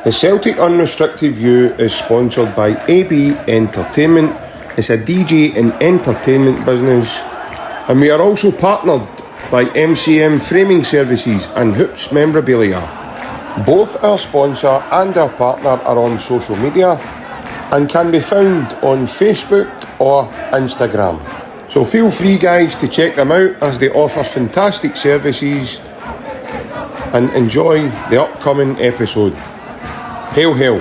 The Celtic Unrestricted View is sponsored by AB Entertainment. It's a DJ and entertainment business. And we are also partnered by MCM Framing Services and Hoops Memorabilia. Both our sponsor and our partner are on social media and can be found on Facebook or Instagram. So feel free, guys, to check them out as they offer fantastic services, and enjoy the upcoming episode. Hail, hail.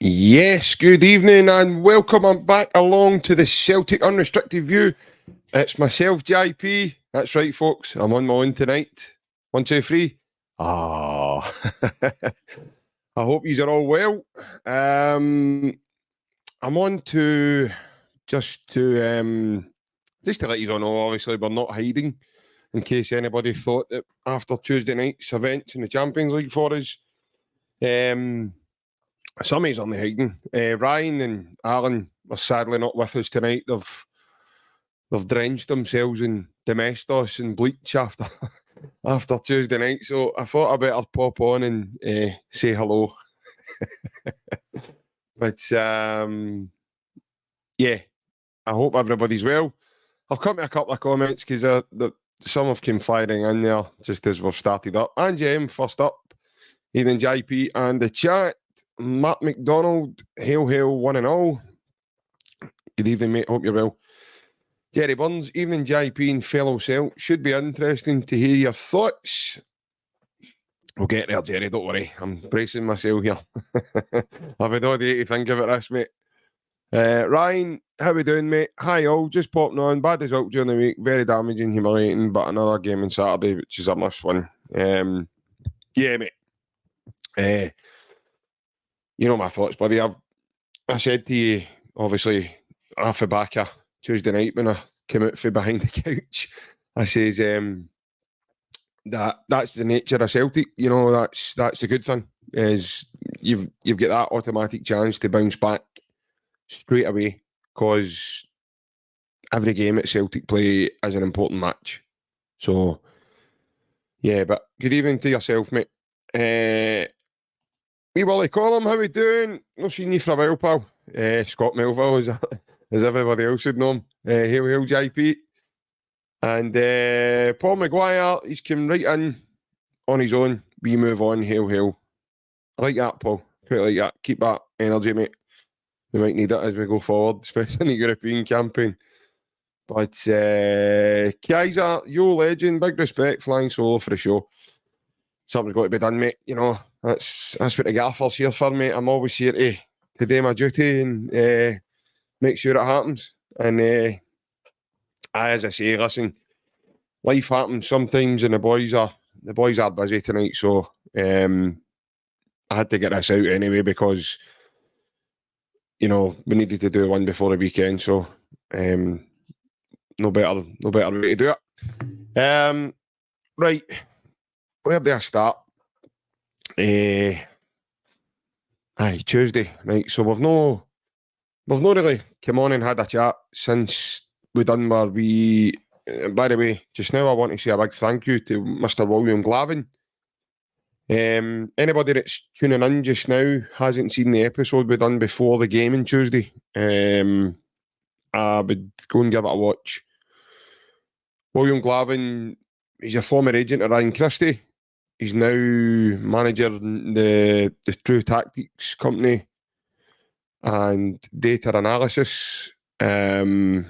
Yes, good evening and welcome back along to the Celtic Unrestricted View. It's myself, JP. That's right, folks. I'm on my own tonight. 1, 2, 3. I hope you are all well. I'm on to just to let you all know, obviously, we're not hiding, in case anybody thought that after Tuesday night's events in the Champions League for us. Somebody's only hiding. Ryan and Alan are sadly not with us tonight. They've drenched themselves in Domestos and bleach after Tuesday night. So I thought I better pop on and say hello. But yeah, I hope everybody's well. I'll come to a couple of comments because some have come firing in there just as we've started up. And Jem, first up. Evening, JP and the chat. Matt McDonald, hail, hail, one and all. Good evening, mate. Hope you're well. Jerry Burns, evening, JP and fellow Celt. Should be interesting to hear your thoughts. We'll get there, Jerry. Don't worry. I'm bracing myself here. I've had all day to think about this, mate. Ryan, how we doing, mate? Hi, all. Just popping on. Bad result during the week. Very damaging, humiliating, but another game on Saturday, which is a must win. Yeah, mate. You know my thoughts, buddy. I said to you, obviously, off the back of Tuesday night when I came out from behind the couch, I says that's the nature of Celtic. You know, that's the good thing, is you've got that automatic chance to bounce back straight away, because every game at Celtic play is an important match. So, yeah, but good evening to yourself, mate. Wee Wally Colum, how we doing? Not seen you for a while, pal. Scott Melville, as everybody else would know him. Hail, hail, JP. And Paul Maguire, he's come right in on his own. We move on, hail, hail. I like that, Paul. Quite like that. Keep that energy, mate. We might need it as we go forward, especially in the European campaign. But Kaiser, yo legend, big respect, flying solo for the show. Something's got to be done, mate. You know, that's what the gaffer's here for, mate. I'm always here to do my duty and make sure it happens. And as I say, listen, life happens sometimes, and the boys are busy tonight, so I had to get this out anyway, because you know we needed to do one before the weekend. So no better way to do it. Right. Where do I start? Tuesday, right? So we've not really come on and had a chat since we done where we. By the way, just now I want to say a big thank you to Mr. William Glavin. Anybody that's tuning in just now hasn't seen the episode we done before the game on Tuesday, I would go and give it a watch. William Glavin, he's a former agent of Ryan Christie. He's now manager in the True Tactics company and data analysis. I'm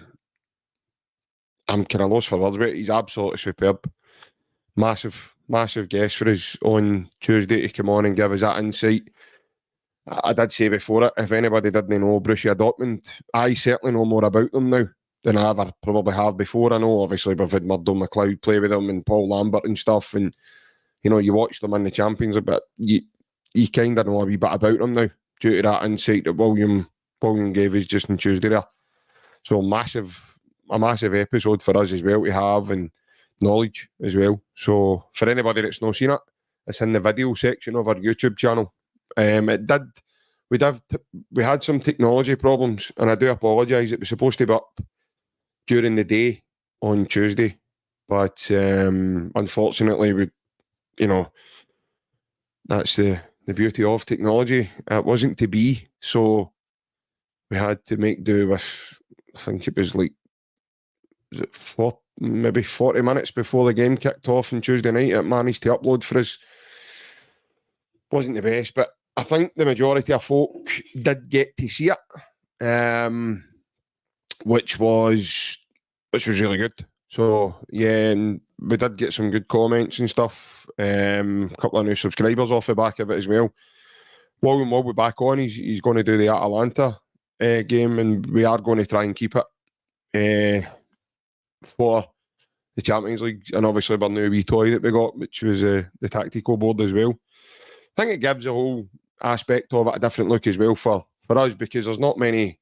kind of lost for words, but he's absolutely superb. Massive guest for us on Tuesday to come on and give us that insight. I did say before it, if anybody didn't know Borussia Dortmund, I certainly know more about them now than I ever probably have before. I know, obviously, we've had Murdo McLeod play with them and Paul Lambert and stuff, and, you know, you watch them in the Champions, but you kind of know a wee bit about them now due to that insight that William gave us just on Tuesday there. So a massive episode for us as well to have, and knowledge as well. So for anybody that's not seen it, it's in the video section of our YouTube channel. We had some technology problems, and I do apologise. It was supposed to be up during the day on Tuesday, but unfortunately, that's the beauty of technology. It wasn't to be, so we had to make do with, I think it was maybe 40 minutes before the game kicked off on Tuesday night. It managed to upload for us. Wasn't the best, but I think the majority of folk did get to see it, which was really good. So yeah, and we did get some good comments and stuff. A couple of new subscribers off the back of it as well. William will be back on. He's going to do the Atalanta game, and we are going to try and keep it for the Champions League, and obviously our new wee toy that we got, which was the tactical board as well. I think it gives the whole aspect of it a different look as well for us, because there's not many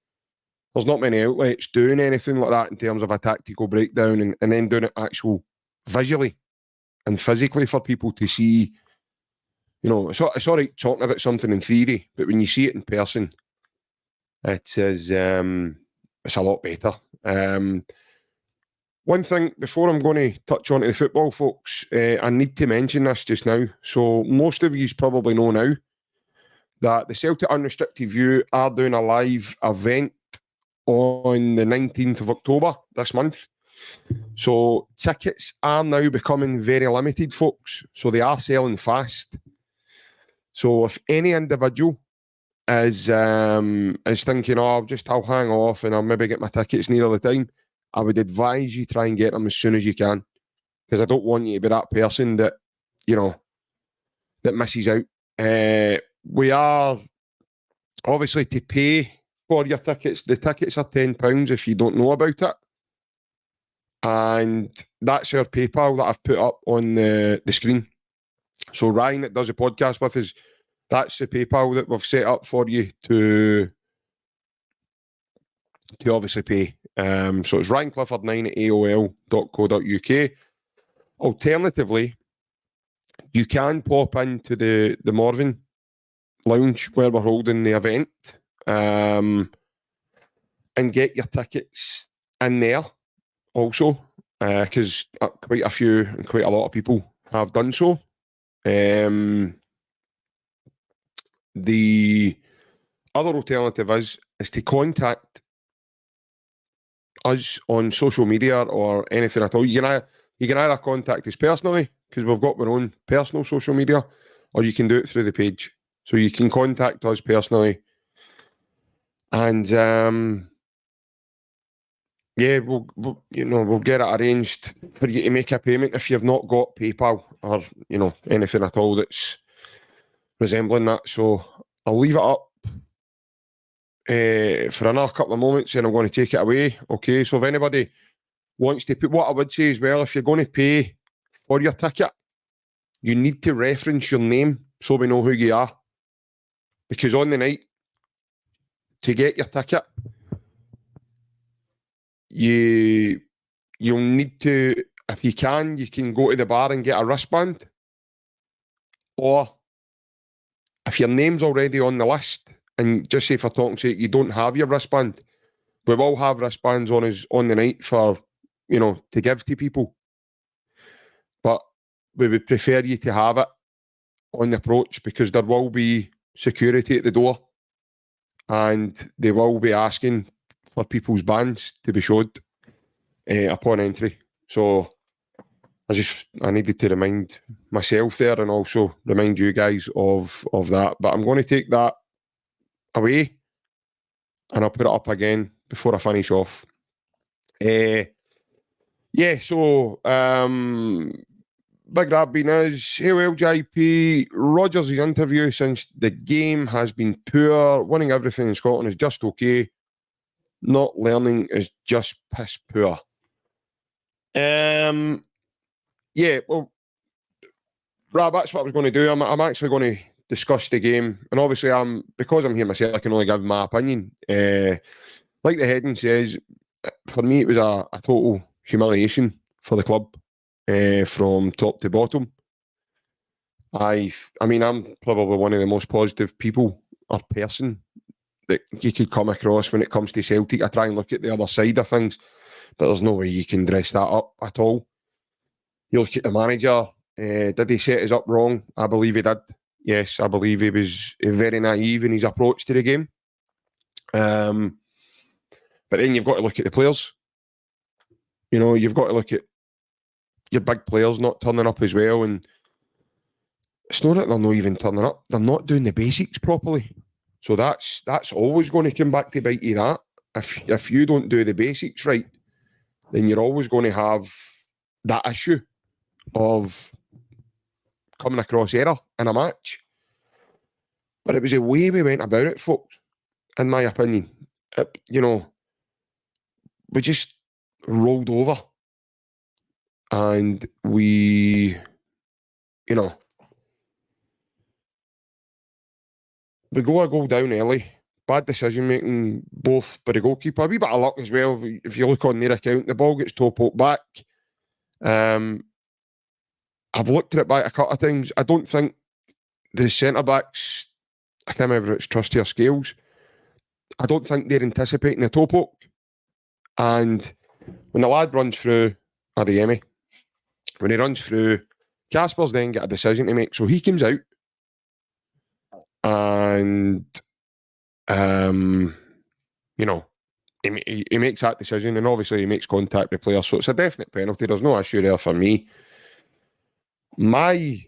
outlets doing anything like that in terms of a tactical breakdown and then doing it actual visually and physically for people to see. You know, it's all right talking about something in theory, but when you see it in person, it is it's a lot better. One thing before I'm going to touch on to the football, folks, I need to mention this just now. So most of you probably know now that the Celtic Unrestricted View are doing a live event on the 19th of October this month. So tickets are now becoming very limited, folks. So they are selling fast. So if any individual is thinking, I'll hang off and I'll maybe get my tickets near the time, I would advise you try and get them as soon as you can, because I don't want you to be that person that, you know, that misses out. We are obviously to pay for your tickets. The tickets are £10 if you don't know about it. And that's our PayPal that I've put up on the screen. So Ryan, that does a podcast with us, that's the PayPal that we've set up for you to obviously pay. So it's ryanclifford9@aol.co.uk. Alternatively, you can pop into the Morven Lounge where we're holding the event, and get your tickets in there also, because quite a lot of people have done so. The other alternative is to contact us on social media or anything at all. You can either contact us personally, because we've got our own personal social media, or you can do it through the page. So you can contact us personally, and we'll get it arranged for you to make a payment if you've not got PayPal or anything at all that's resembling that. So I'll leave it up for another couple of moments, and I'm going to take it away. Okay, so if anybody wants to put, what I would say as well, if you're going to pay for your ticket, you need to reference your name so we know who you are. Because on the night, to get your ticket, you'll need to, if you can go to the bar and get a wristband. Or if your name's already on the list, and just say for talking's sake, you don't have your wristband, we will have wristbands on us on the night for, to give to people. But we would prefer you to have it on the approach, because there will be security at the door and they will be asking for people's bands to be showed upon entry. So I needed to remind myself there and also remind you guys of that. But I'm going to take that away and I'll put it up again before I finish off. So Big Rabin is, hey, well, JP, Rodgers' interview since the game has been poor. Winning everything in Scotland is just okay. Not learning is just piss poor. Well, Rab, that's what I was going to do. I'm actually going to discuss the game. And obviously, because I'm here myself, I can only give my opinion. Like the heading says, for me, it was a total humiliation for the club from top to bottom. I mean, I'm probably one of the most positive people or person that you could come across when it comes to Celtic. I try and look at the other side of things, but there's no way you can dress that up at all. You look at the manager, did he set us up wrong? I believe he did. Yes, I believe he was very naive in his approach to the game. But then you've got to look at the players. You know, you've got to look at your big players not turning up as well. And it's not that they're not even turning up. They're not doing the basics properly. So that's always going to come back to bite you, that. If you don't do the basics right, then you're always going to have that issue of coming across error in a match. But it was the way we went about it, folks, in my opinion. We just rolled over and we go a goal down early. Bad decision making, both by the goalkeeper. A wee bit of luck as well. If you look on their account, the ball gets toe poked back. I've looked at it back a couple of times. I don't think the centre backs, I can't remember if it's Trusty or Scales, I don't think they're anticipating the toe poke. And when the lad runs through, Adeyemi, when he runs through, Casper's then got a decision to make. So he comes out and, he makes that decision, and obviously he makes contact with the player. So it's a definite penalty. There's no issue there for me. My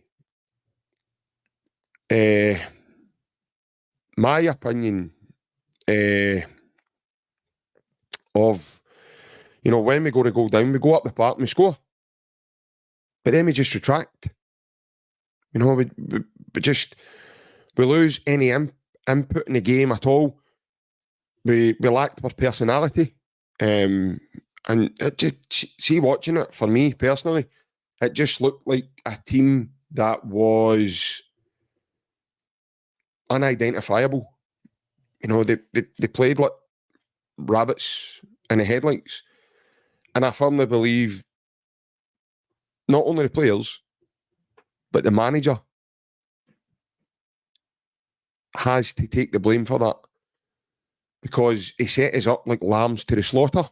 opinion of, when we go to goal down, we go up the park and we score. But then we just retract. We lose any input in the game at all. We lacked our personality. And it just, see, watching it, for me personally, it just looked like a team that was unidentifiable. They played like rabbits in the headlights. And I firmly believe not only the players, but the manager has to take the blame for that, because he set us up like lambs to the slaughter.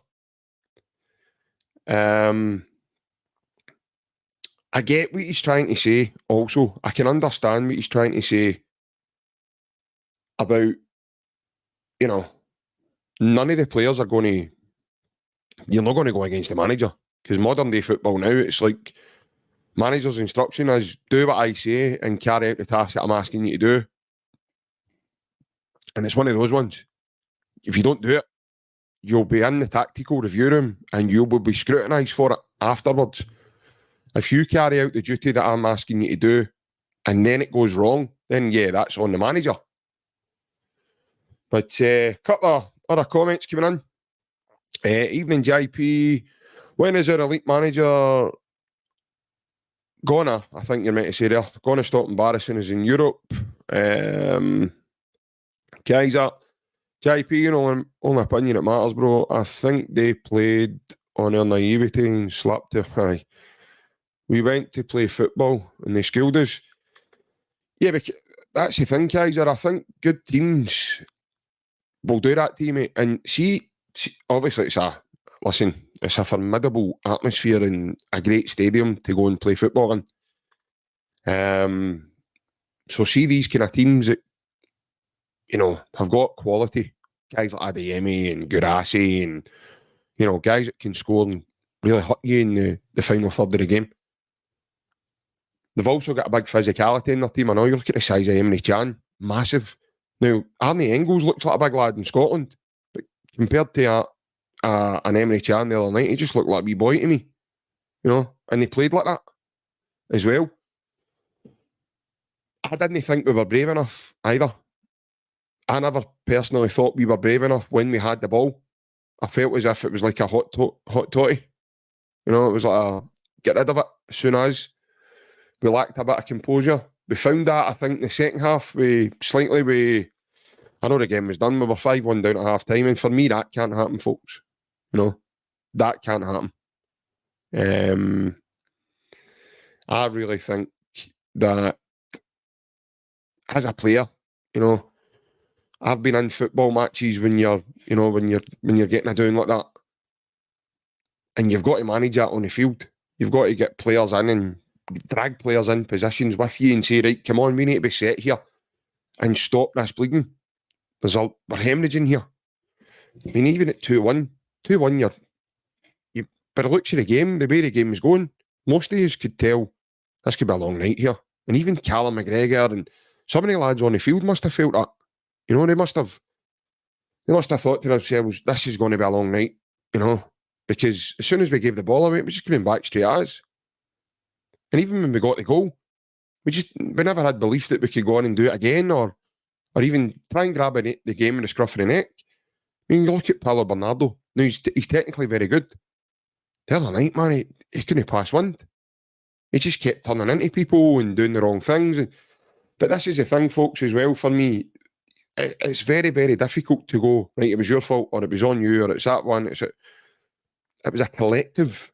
I get what he's trying to say also. I can understand what he's trying to say about, none of the players are going to, you're not going to go against the manager, because modern day football now, it's like manager's instruction is do what I say and carry out the task that I'm asking you to do. And it's one of those ones. If you don't do it, you'll be in the tactical review room and you will be scrutinised for it afterwards. If you carry out the duty that I'm asking you to do and then it goes wrong, then yeah, that's on the manager. But a couple of other comments coming in. Evening, JP. When is our elite manager gonna, I think you're meant to say there, gonna stop embarrassing us in Europe? Kaiser, JP, only opinion that matters, bro. I think they played on their naivety and slapped their high. We went to play football and they schooled us. Yeah, but that's the thing, Kaiser. I think good teams will do that to you, mate. And see, obviously it's a formidable atmosphere and a great stadium to go and play football in. So see these kind of teams that, you know, have got quality, guys like Adeyemi and Gurasi and, you know, guys that can score and really hurt you in the final third of the game. They've also got a big physicality in their team. I know you look at the size of Emre Can, massive. Now, Arnie Engels looks like a big lad in Scotland, but compared to an Emre Can the other night, he just looked like a wee boy to me, you know, and he played like that as well. I didn't think we were brave enough either. I never personally thought we were brave enough when we had the ball. I felt as if it was like a hot toddy. You know, it was like a get rid of it as soon as. We lacked a bit of composure. We found that, I think, in the second half. I know the game was done. We were 5-1 down at half time. And for me, that can't happen, folks. You know, that can't happen. I really think that as a player, you know, I've been in football matches when you're getting a down like that. And you've got to manage that on the field. You've got to get players in and drag players in positions with you and say, right, come on, we need to be set here and stop this bleeding. We're hemorrhaging here. I mean, even at 2-1, you by the looks of the game, the way the game was going, most of you could tell this could be a long night here. And even Callum McGregor and some of the lads on the field must have felt that. You know, they must have thought to themselves, this is going to be a long night, you know, because as soon as we gave the ball away, it was just coming back straight at us. And even when we got the goal, we never had belief that we could go on and do it again or even try and grab the game in the scruff of the neck. I mean, you look at Paulo Bernardo. Now, he's technically very good. The other night, man, he couldn't pass wind. He just kept turning into people and doing the wrong things. But this is the thing, folks, as well, for me. It's very, very difficult to go, right, it was your fault or it was on you or it's that one. It was a collective,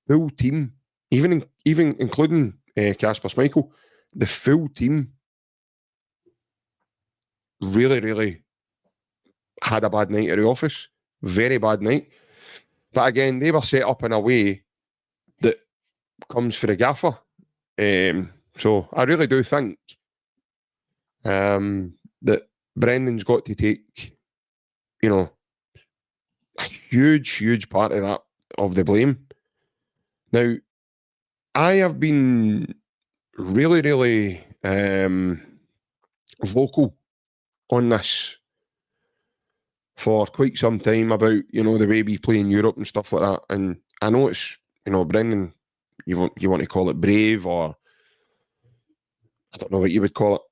full team. Even including Kasper Schmeichel, the full team really, really had a bad night at the office. Very bad night. But again, they were set up in a way that comes for the gaffer. So I really do think that Brendan's got to take, you know, a huge, huge part of the blame. Now, I have been really, really vocal on this for quite some time about, you know, the way we play in Europe and stuff like that. And I know it's, you know, Brendan, you want to call it brave or I don't know what you would call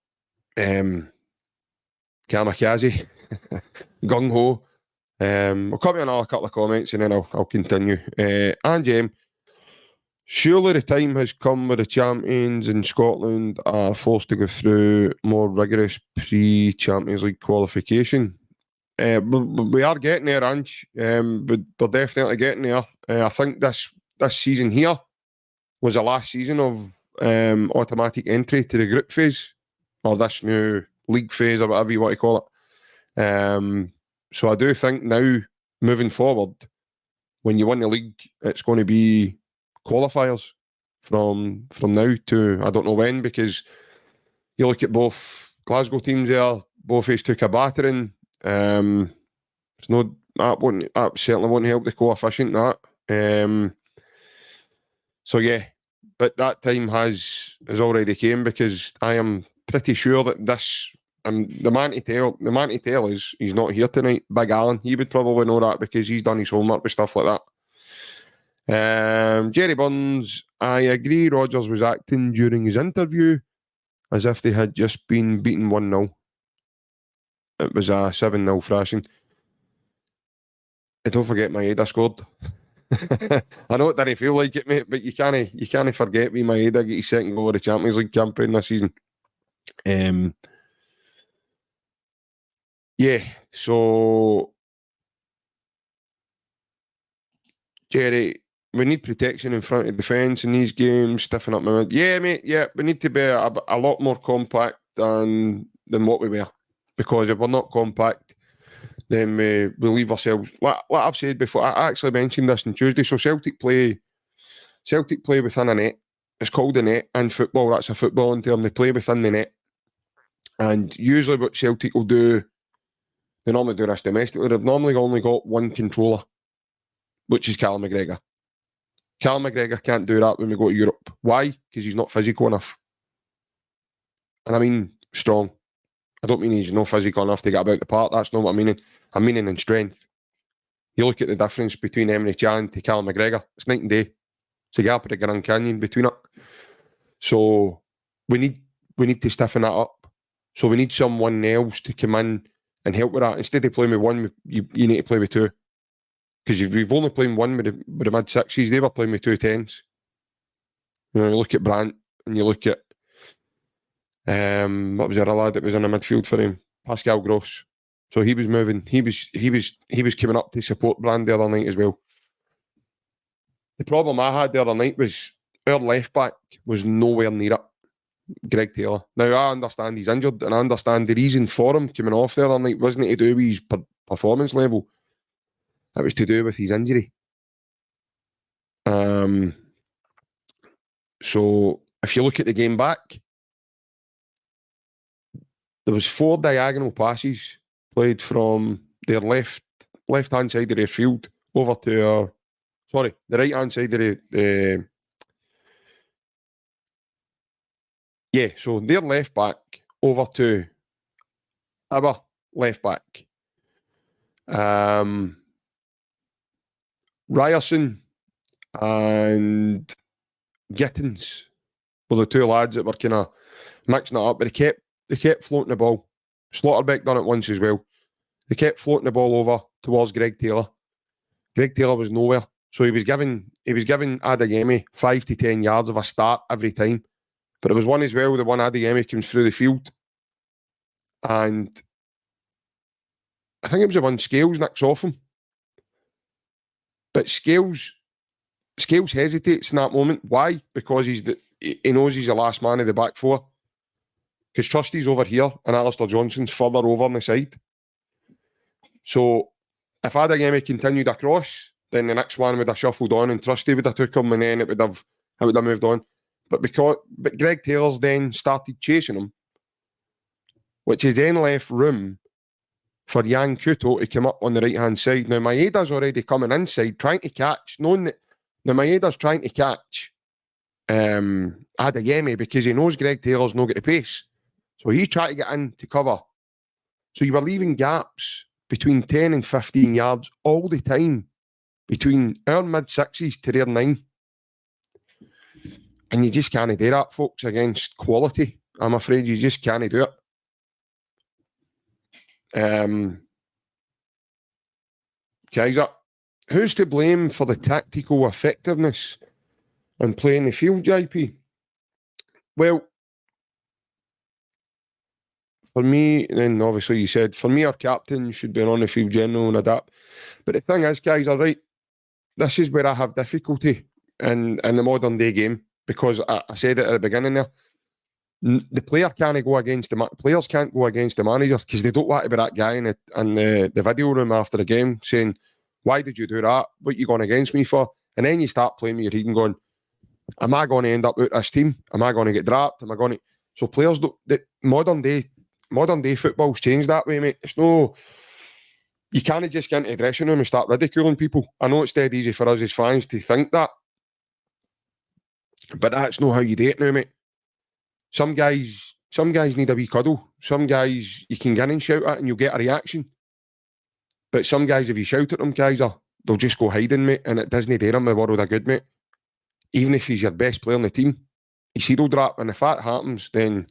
it. Kamikaze, gung-ho. We'll come to another couple of comments and then I'll continue. And surely the time has come where the champions in Scotland are forced to go through more rigorous pre-Champions League qualification. We are getting there, Ange. We're definitely getting there. I think this season here was the last season of automatic entry to the group phase, or this new league phase, or whatever you want to call it. So I do think now, moving forward, when you win the league, it's going to be qualifiers from now to I don't know when, because you look at both Glasgow teams there, both of us took a battering. It's no that certainly won't help the coefficient that. So yeah, but that time has already came, because I am pretty sure that this the man to tell is he's not here tonight. Big Alan, he would probably know that because he's done his homework with stuff like that. Jerry Burns, I agree Rodgers was acting during his interview as if they had just been beaten 1-0. It was a 7-0 thrashing. Don't forget Maeda scored. I know it didn't feel like it, mate, but you can't forget me. Maeda get his second goal of the Champions League campaign this season. Yeah, so Jerry, we need protection in front of defence in these games, stiffen up my mid. Yeah, mate, yeah, we need to be a lot more compact than what we were. Because if we're not compact, then we leave ourselves. Like I've said before, I actually mentioned this on Tuesday. So Celtic play within a net. It's called a net in football. That's a footballing term. They play within the net. And usually what Celtic will do, they normally do this domestically, they've normally only got one controller, which is Callum McGregor. Callum McGregor can't do that when we go to Europe. Why? Because he's not physical enough. And I mean strong. I don't mean he's not physical enough to get about the park. That's not what I'm meaning. I'm meaning in strength. You look at the difference between Emre Can to Callum McGregor. It's night and day. It's a gap of the Grand Canyon between it. So we need to stiffen that up. So we need someone else to come in and help with that. Instead of playing with one, you need to play with two. Because if we've only played one with the mid-60s, they were playing with 2 10s. You look at Brandt and you look at what was the other lad that was in the midfield for him? Pascal Gross. So he was moving. He was coming up to support Brand the other night as well. The problem I had the other night was our left back was nowhere near it. Greg Taylor. Now I understand he's injured, and I understand the reason for him coming off the other night wasn't to do with his performance level. It was to do with his injury. So if you look at the game back, there was 4 diagonal passes played from their left-hand side of their field over to the right-hand side of the so their left back over to our left back. Ryerson and Gittins were the 2 lads that were kind of mixing it up, but they kept floating the ball. Slaughterbeck done it once as well. They kept floating the ball over towards Greg Taylor. Greg Taylor was nowhere. So he was giving Adeyemi 5 to 10 yards of a start every time. But it was one as well, the one Adeyemi comes through the field. And I think it was the one Scales nicks off him. But Scales hesitates in that moment. Why? Because he knows he's the last man of the back 4. Because Trusty's over here and Alistair Johnson's further over on the side. So if Adeyemi continued across, then the next one would have shuffled on and Trusty would have took him, and then it would have moved on. But Greg Taylor's then started chasing him, which has then left room for Jan Kuto to come up on the right-hand side. Now, Maeda's already coming inside, trying to catch, knowing that Maeda's trying to catch Adeyemi because he knows Greg Taylor's not got the pace. So he's trying to get in to cover. So you were leaving gaps between 10 and 15 yards all the time between our mid-60s to their 9. And you just can't do that, folks, against quality. I'm afraid you just can't do it. Kaiser, who's to blame for the tactical effectiveness in playing the field, JP? Well, for me, then obviously you said, for me, our captain should be on the field general and adapt. But the thing is, guys, are right. This is where I have difficulty in the modern day game, because I said it at the beginning there. The player can't go against players can't go against the manager because they don't want to be that guy in the video room after the game saying, "Why did you do that? What you going against me for?" And then you start playing with your head and going, "Am I going to end up with this team? Am I going to get dropped? Am I going to?" So players don't. Modern day football's changed that way, mate. It's no. You can't just get into the dressing room and start ridiculing people. I know it's dead easy for us as fans to think that, but that's not how you do it now, mate. Some guys need a wee cuddle. Some guys you can get in and shout at and you'll get a reaction. But some guys, if you shout at them, Kaiser, they'll just go hiding, mate, and it doesn't do them the world of good, mate. Even if he's your best player in the team, his he'll drop, and if that happens, then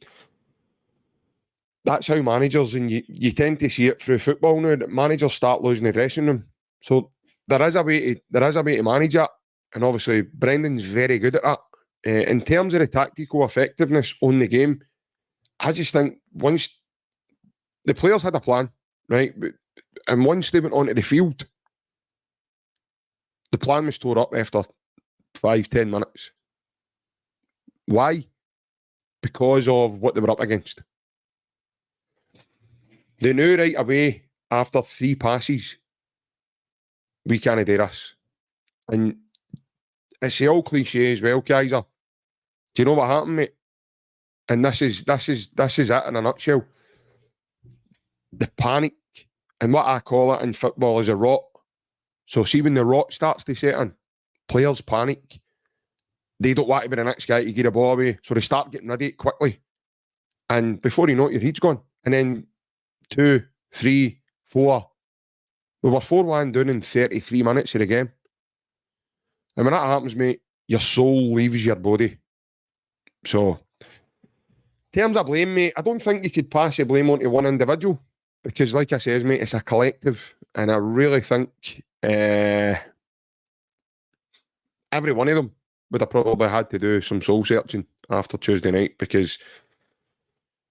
that's how managers, and you tend to see it through football now, that managers start losing the dressing room. So there is a way to manage that, and obviously Brendan's very good at that. In terms of the tactical effectiveness on the game, I just think once the players had a plan, right, and once they went onto the field, the plan was tore up after 5-10 minutes. Why? Because of what they were up against. They knew right away after 3 passes, we can't do this. And it's the old cliche as well, Kaiser. Do you know what happened, mate? And this is it in a nutshell. the panic, and what I call it in football is a rot. So see when the rot starts to set in, players panic. They don't want to be the next guy to get a ball away, so they start getting ready quickly. And before you know it, your heat's gone. And then 2, 3, 4. We were 4-1 down in 33 minutes of the game. And when that happens, mate, your soul leaves your body. So, in terms of blame, mate, I don't think you could pass the blame onto one individual. Because, like I says, mate, it's a collective. And I really think every one of them would have probably had to do some soul searching after Tuesday night, because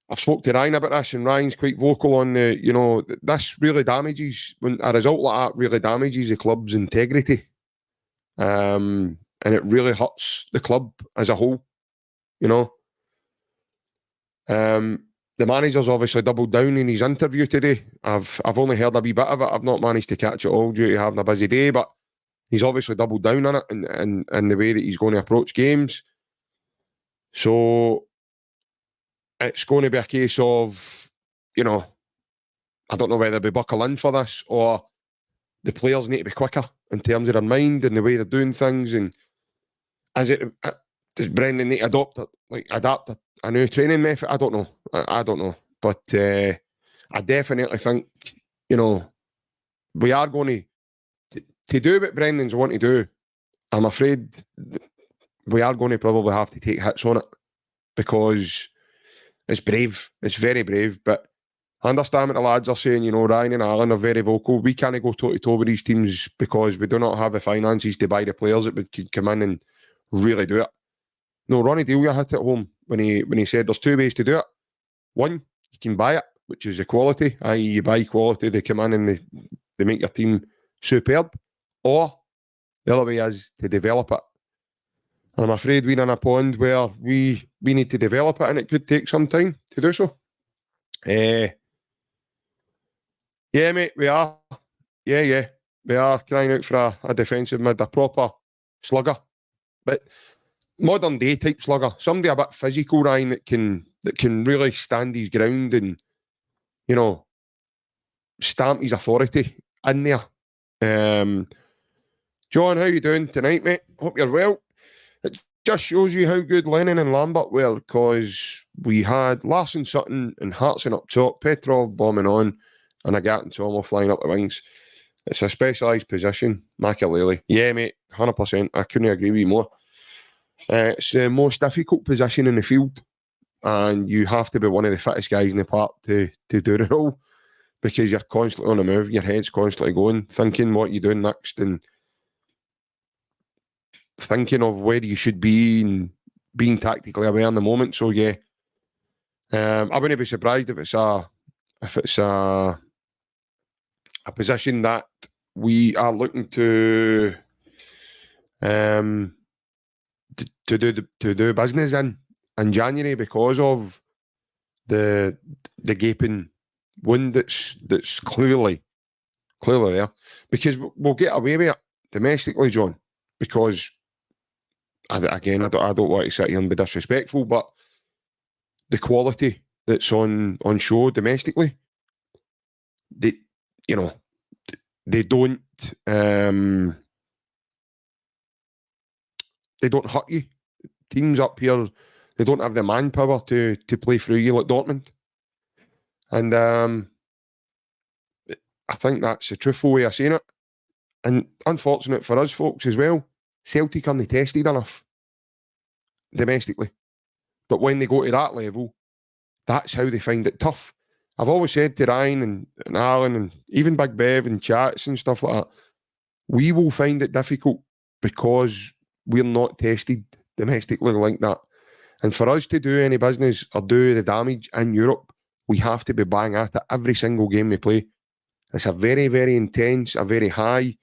I've spoke to Ryan about this, and Ryan's quite vocal on this really damages, when a result like that really damages the club's integrity. And it really hurts the club as a whole, The manager's obviously doubled down in his interview today. I've only heard a wee bit of it. I've not managed to catch it all due to having a busy day, but he's obviously doubled down on it and the way that he's going to approach games. So it's going to be a case of, I don't know whether they buckle in for this or the players need to be quicker in terms of their mind and the way they're doing things. And does Brendan need to adapt a new training method? I don't know. I don't know. But I definitely think, we are going to do what Brendan's want to do. I'm afraid we are going to probably have to take hits on it, because it's brave. It's very brave. But I understand what the lads are saying. Ryan and Alan are very vocal. We can't go toe-to-toe with these teams because we do not have the finances to buy the players that would come in and really do it. No, Ronnie Delia hit it home when he said there's two ways to do it. One, you can buy it, which is the quality, i.e. you buy quality, they come in and they make your team superb. Or the other way is to develop it. And I'm afraid we're in a pond where we need to develop it, and it could take some time to do so. Yeah, mate, we are. Yeah. We are crying out for a defensive mid, a proper slugger. But modern day type slugger. Somebody a bit physical, Ryan, that can really stand his ground and, stamp his authority in there. John, how you doing tonight, mate? Hope you're well. It just shows you how good Lennon and Lambert were, because we had Larson, Sutton and Hartson up top, Petrov bombing on, and Agat and Tomo flying up the wings. It's a specialised position, Makaleli. Yeah, mate, 100%. I couldn't agree with you more. It's the most difficult position in the field, and you have to be one of the fittest guys in the park to do it all, because you're constantly on the move, your head's constantly going, thinking what you're doing next and thinking of where you should be and being tactically aware in the moment. So yeah, I wouldn't be surprised if it's a position that we are looking to do business in January, because of the gaping wound that's clearly there. Because we'll get away with it domestically, John, because I don't want to sit here and be disrespectful, but the quality that's on show domestically, they don't hurt you. Teams up here, they don't have the manpower to play through you like Dortmund. And I think that's the truthful way of saying it. And unfortunate for us folks as well, Celtic aren't tested enough domestically. But when they go to that level, that's how they find it tough. I've always said to Ryan and Alan and even Big Bev and chats and stuff like that, we will find it difficult because we're not tested domestically like that. And for us to do any business or do the damage in Europe, we have to be bang at it every single game we play. It's a very, very intense, a very high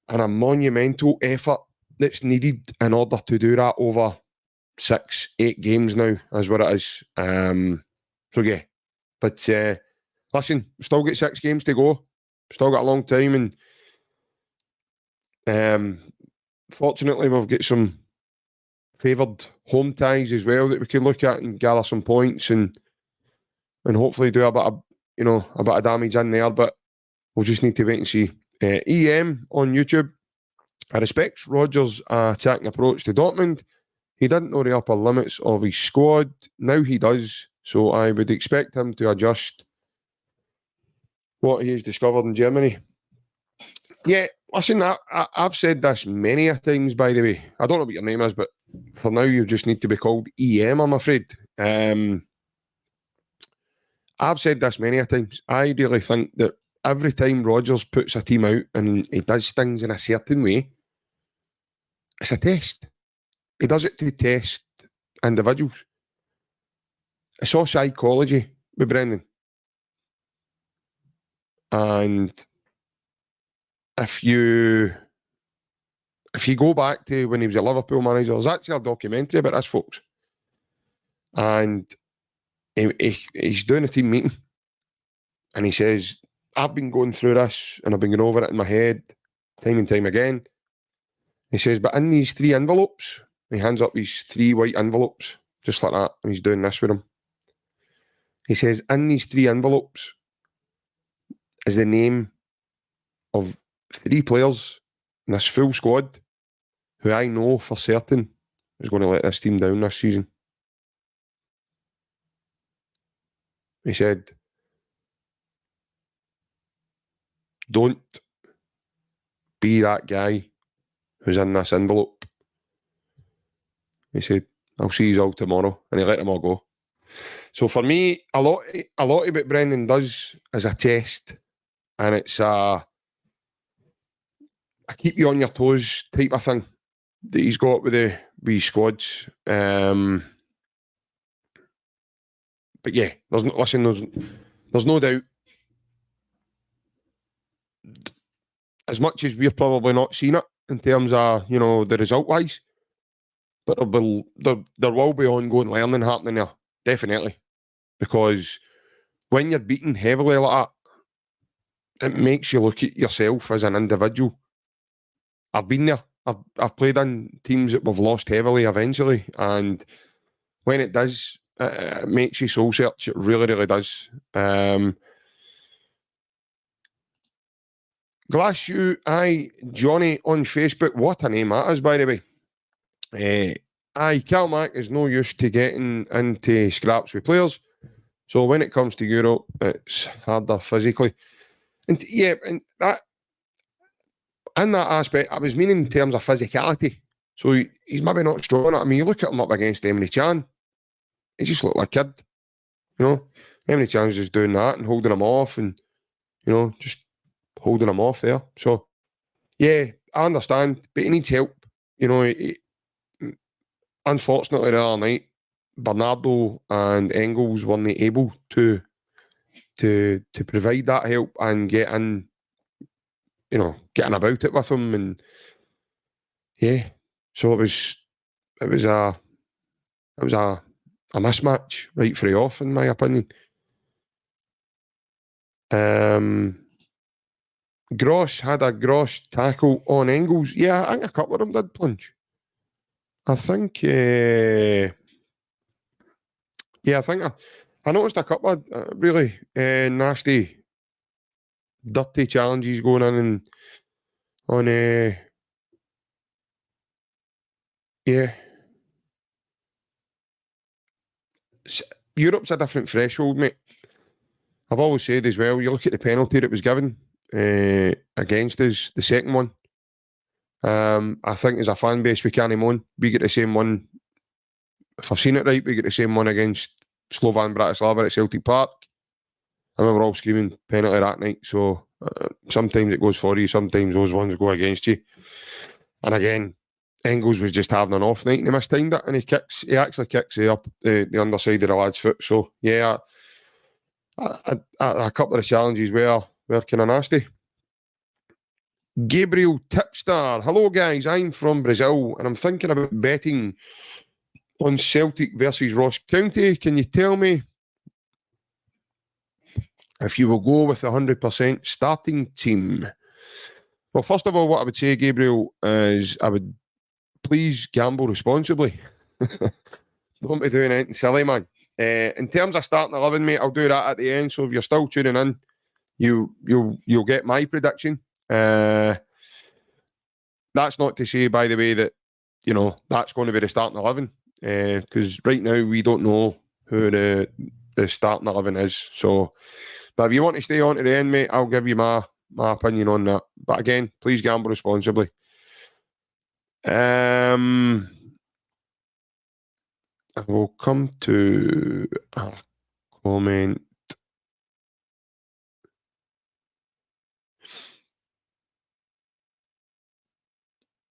and a monumental effort that's needed in order to do that over 6-8 games now, is what it is. So yeah, but listen, still got 6 games to go, still got a long time, and fortunately we've got some favoured home ties as well that we can look at and gather some points, and and hopefully do a bit of, a bit of damage in there, but we'll just need to wait and see. EM on YouTube. I respect Rodgers' attacking approach to Dortmund. He didn't know the upper limits of his squad. Now he does, so I would expect him to adjust what he has discovered in Germany. Yeah, listen, I've said this many a times, by the way. I don't know what your name is, but for now you just need to be called EM, I'm afraid. I've said this many a times. I really think that every time Rodgers puts a team out and he does things in a certain way, it's a test. He does it to test individuals. It's all psychology with Brendan. And if you go back to when he was a Liverpool manager, there's actually a documentary about this, folks. And he's doing a team meeting. And he says, I've been going through this and I've been going over it in my head time and time again. He says, but in these 3 envelopes, he hands up these 3 white envelopes, just like that, and he's doing this with them. He says, in these 3 envelopes is the name of 3 players in this full squad who I know for certain is going to let this team down this season. He said, don't be that guy who's in this envelope. He said, I'll see you all tomorrow. And he let them all go. So for me, a lot of what Brendan does is a test. And it's a keep you on your toes type of thing that he's got with his squads. But yeah, there's no doubt. As much as we're probably not seeing it in terms of, the result-wise, but there will be ongoing learning happening there, definitely. Because when you're beaten heavily like that, it makes you look at yourself as an individual. I've been there. I've played in teams that we've lost heavily eventually, and when it does, it makes you soul search. It really, really does. Glass Shoe, Johnny on Facebook. What a name that is, by the way. Cal Mack is no use to getting into scraps with players. So when it comes to Europe, it's harder physically. And yeah, and that in that aspect, I was meaning in terms of physicality. So he's maybe not strong. I mean, you look at him up against Emre Can, he just looked like a kid. Emre Can's just doing that and holding him off and, just holding him off there. So, yeah, I understand, but he needs help. Unfortunately, the other night, Bernardo and Engels weren't able to provide that help and getting about it with him, and yeah, so it was a mismatch right free off, in my opinion. Gross had a gross tackle on Engels. Yeah, I think a couple of them did plunge. I think, I noticed a couple of really nasty, dirty challenges going on Europe's a different threshold, mate. I've always said as well, you look at the penalty that was given against us, the second one. I think as a fan base, we can't moan. We get the same one. If I've seen it right, we get the same one against Slovan Bratislava at Celtic Park. I remember all screaming penalty that night. So sometimes it goes for you, sometimes those ones go against you. And again, Engels was just having an off night and he mistimed it, and he actually kicks the underside of the lad's foot. So yeah, a couple of the challenges were kind of nasty. Gabriel Tipstar. Hello guys, I'm from Brazil and I'm thinking about betting on Celtic versus Ross County. Can you tell me if you will go with the 100% starting team? Well, first of all, what I would say, Gabriel, is I would please gamble responsibly. Don't be doing anything silly, man. In terms of starting 11, mate, I'll do that at the end. So if you're still tuning in, you'll get my prediction. That's not to say, by the way, that that's going to be the starting 11, because right now we don't know who the starting 11 is. So, but if you want to stay on to the end, mate, I'll give you my opinion on that. But again, please gamble responsibly. I will come to a comment.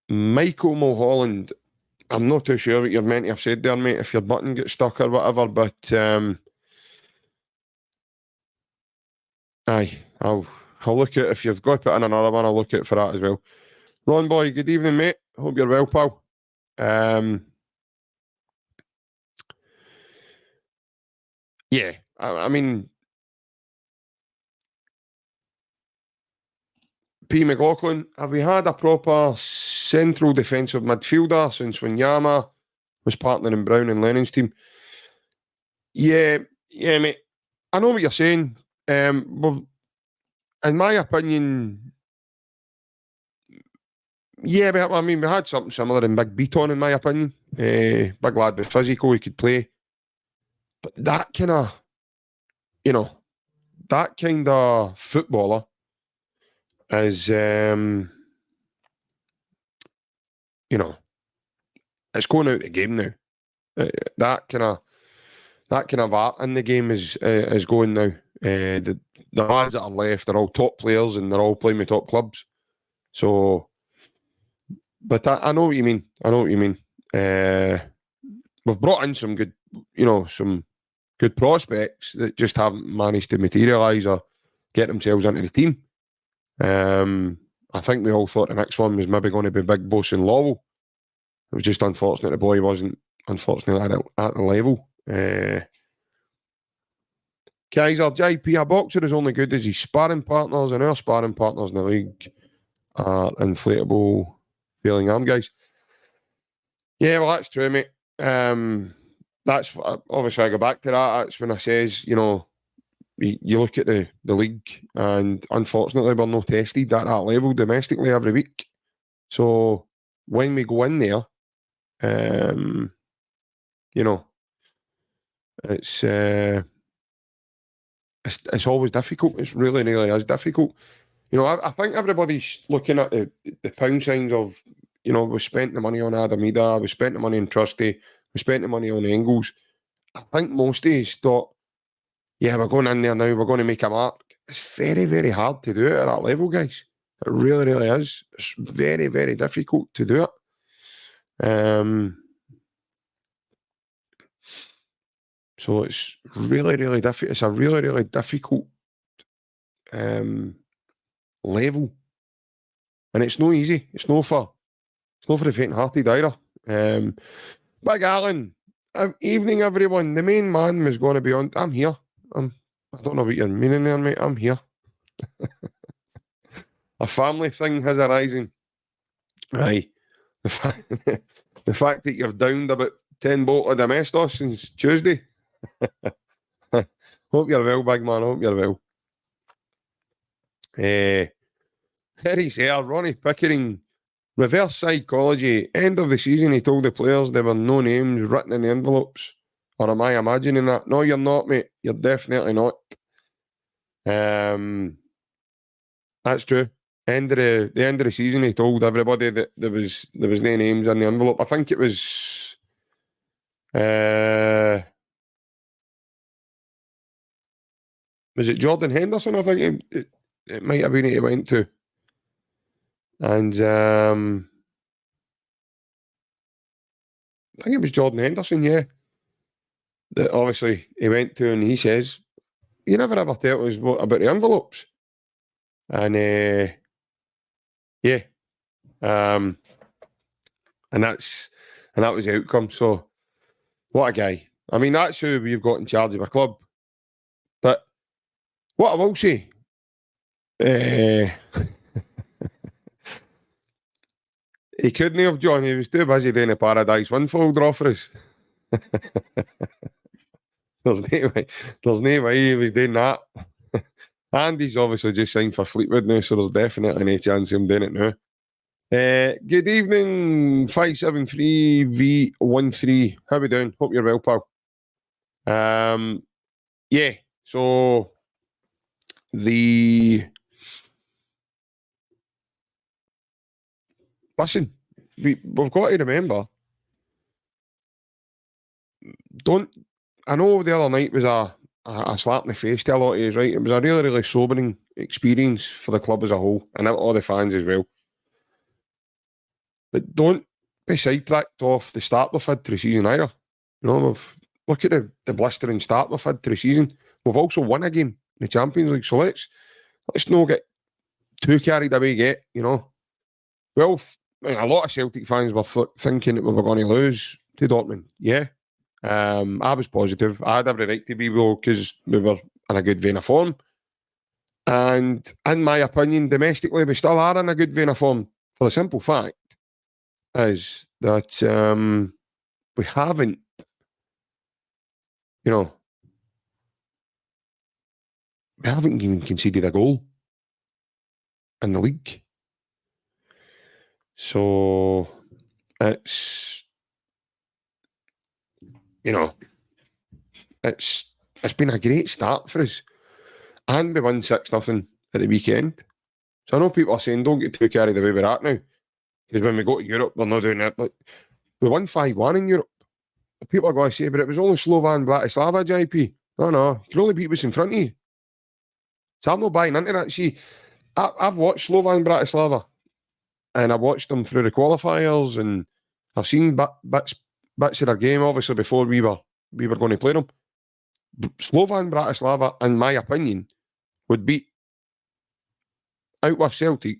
Michael Mulholland, I'm not too sure what you're meant to have said there, mate, if your button gets stuck or whatever, but aye, I'll look at, if you've got to put in another one, I'll look at for that as well. Ron Boy, good evening, mate. Hope you're well, pal. Yeah, I mean, P. McLaughlin, have we had a proper central defensive midfielder since when Yama was partnering Brown and Lennon's team? Yeah, mate. I know what you're saying. In my opinion, yeah, but I mean, we had something similar in Big Beaton, in my opinion. Big lad with physical, he could play. But that kind of, that kind of footballer is, it's going out of the game now. That kind of art in the game is going now. The lads that are left are all top players and they're all playing with top clubs. So, but I know what you mean. We've brought in some good, some good prospects that just haven't managed to materialise or get themselves into the team. I think we all thought the next one was maybe going to be Big Boss and Lowell. It was just unfortunate the boy wasn't, unfortunately, at the level. Kaiser, JP, a boxer is only good as his sparring partners, and our sparring partners in the league are inflatable feeling arm guys. Yeah, well, that's true, mate. That's obviously, I go back to that. That's when I says, you look at the league, and unfortunately, we're not tested at that level domestically every week. So when we go in there, it's always difficult. It's really, really is difficult. I think everybody's looking at the pound signs of, we spent the money on Adamida, we spent the money on Trusty, we spent the money on Engels. I think most of us thought, yeah, we're going in there now, we're going to make a mark. It's very, very hard to do it at that level, guys. It really, really is. It's very, very difficult to do it. So it's really, really difficult. It's a really, really difficult level. And it's no easy. It's no for the faint-hearted either. Big Alan, evening everyone. The main man was going to be on. I'm here. I don't know what you're meaning there, mate. I'm here. A family thing has arisen. Aye. The fact that you've downed about 10 bottles of domestos since Tuesday. Hope you're well, big man. Hope you're well. Harry's here. Ronnie Pickering. Reverse psychology. End of the season, he told the players there were no names written in the envelopes. Or am I imagining that? No, you're not, mate. You're definitely not. That's true. The end of the season, he told everybody that there was no names in the envelope. I think it was it Jordan Henderson? I think it might have been he went to. And I think it was Jordan Henderson, yeah. That obviously he went to, and he says, you never ever tell us about the envelopes. And yeah. And that was the outcome. So what a guy. I mean, that's who we've got in charge of a club. But what I will say, he couldn't have, John. He was too busy doing a Paradise Windfall draw for us. there's no way he was doing that. And he's obviously just signed for Fleetwood now, so there's definitely no chance of him doing it now. Good evening, 573V13. How we doing? Hope you're well, pal. Yeah, so listen, we've got to remember, I know the other night was a slap in the face to a lot of us, right? It was a really, really sobering experience for the club as a whole, and all the fans as well. But don't be sidetracked off the start we've had to the season either. You know, look at the blistering start we've had to the season. We've also won a game in the Champions League, so let's not get too carried away yet, you know. Well, a lot of Celtic fans were thinking that we were going to lose to Dortmund. Yeah. I was positive. I had every right to be, because we were in a good vein of form. And in my opinion, domestically, we still are in a good vein of form, for the simple fact is that we haven't, you know, we haven't even conceded a goal in the league. So it's, you know, it's been a great start for us. And we won 6-0 at the weekend. So I know people are saying, don't get too carried away with that now. Because when we go to Europe, we're not doing that. Like, we won 5-1 in Europe. People are going to say, but it was only Slovan Bratislava, JP. No. You can only beat what's in front of you. So I'm not buying into that. See, I've watched Slovan Bratislava. And I watched them through the qualifiers. And I've seen bits of their game, obviously, before we were going to play them. Slovan Bratislava, in my opinion, would beat, out with Celtic,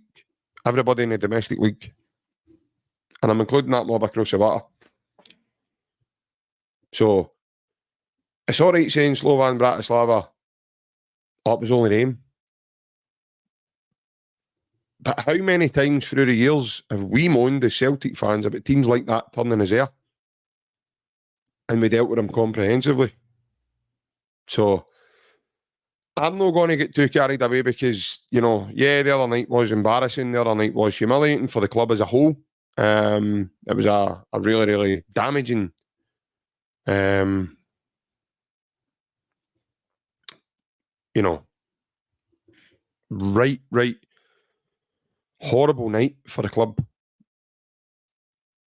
everybody in the domestic league. And I'm including that mob across the water. So, it's all right saying Slovan Bratislava, it was only them. But how many times through the years have we moaned as Celtic fans about teams like that turning us air? And we dealt with them comprehensively. So, I'm not going to get too carried away because, you know, yeah, the other night was embarrassing. The other night was humiliating for the club as a whole. It was a really, really damaging, you know, right, horrible night for the club.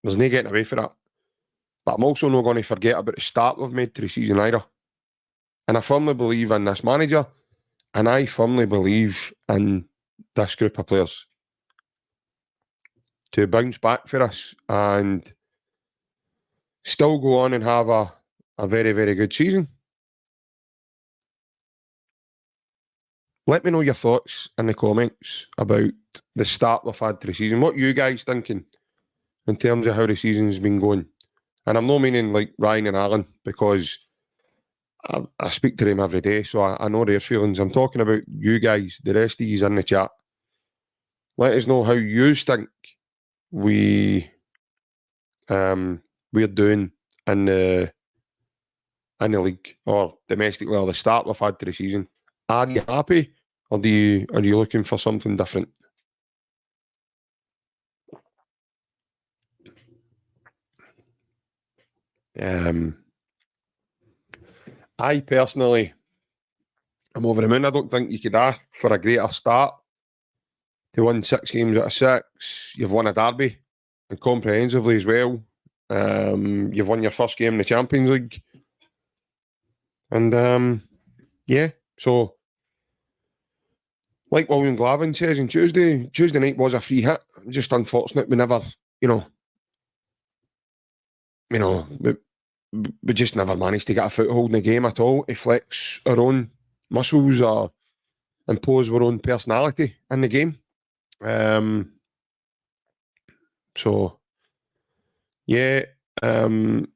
There's no getting away from that. But I'm also not going to forget about the start we've made to the season either. And I firmly believe in this manager, and I firmly believe in this group of players to bounce back for us and still go on and have a very, very good season. Let me know your thoughts in the comments about the start we've had to the season. What you guys thinking in terms of how the season's been going? And I'm not meaning like Ryan and Alan, because I speak to them every day, so I know their feelings. I'm talking about you guys, the rest of you in the chat. Let us know how you think we're doing in the league or domestically, or the start we've had to the season. Are you happy, or are you looking for something different? I personally am over the moon. I don't think you could ask for a greater start. To win 6 games out of 6, you've won a derby, and comprehensively as well. You've won your first game in the Champions League. And yeah, so like William Glavin says on Tuesday night was a free hit. Just unfortunate we never, we just never managed to get a foothold in the game at all to flex our own muscles or impose our own personality in the game. So, yeah, the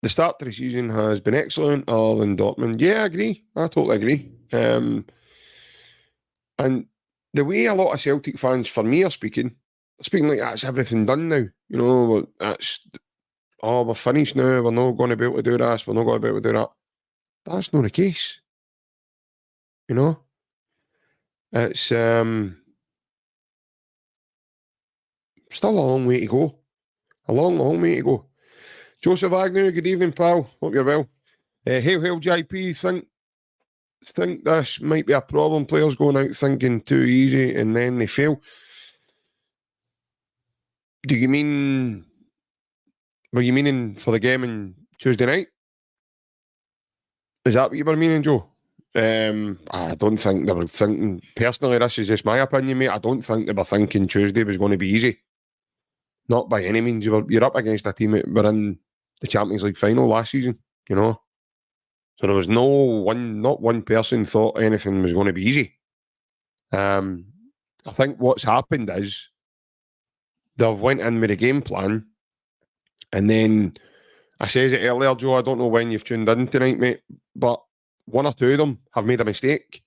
start to the season has been excellent, all in Dortmund. Yeah, I agree. I totally agree. And the way a lot of Celtic fans, for me, are speaking like that's everything done now. That's oh, we're finished now, we're not going to be able to do this, we're not going to be able to do that. That's not the case. You know? It's still a long way to go. A long, long way to go. Joseph Agnew, good evening, pal. Hope you're well. Hail, JP. Think this might be a problem. Players going out thinking too easy and then they fail. Do you mean... Were you meaning for the game on Tuesday night? Is that what you were meaning, Joe? I don't think they were thinking... Personally, this is just my opinion, mate. I don't think they were thinking Tuesday was going to be easy. Not by any means. You're up against a team that were in the Champions League final last season, you know? So there was not one person thought anything was going to be easy. I think what's happened is they've went in with a game plan, and then I says it earlier, Joe, I don't know when you've tuned in tonight, mate, but one or two of them have made a mistake,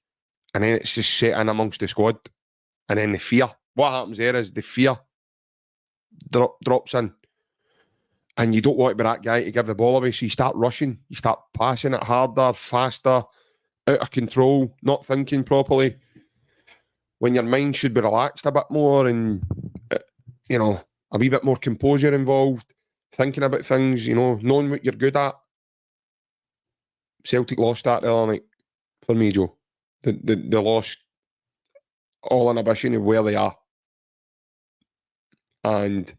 and then it's just set in amongst the squad, and then the fear. What happens there is the fear drops in, and you don't want to be that guy to give the ball away, so you start rushing, you start passing it harder, faster, out of control, not thinking properly, when your mind should be relaxed a bit more and, you know, a wee bit more composure involved, thinking about things, you know, knowing what you're good at. Celtic lost that the other night for me, Joe. They lost all inhibition of where they are. And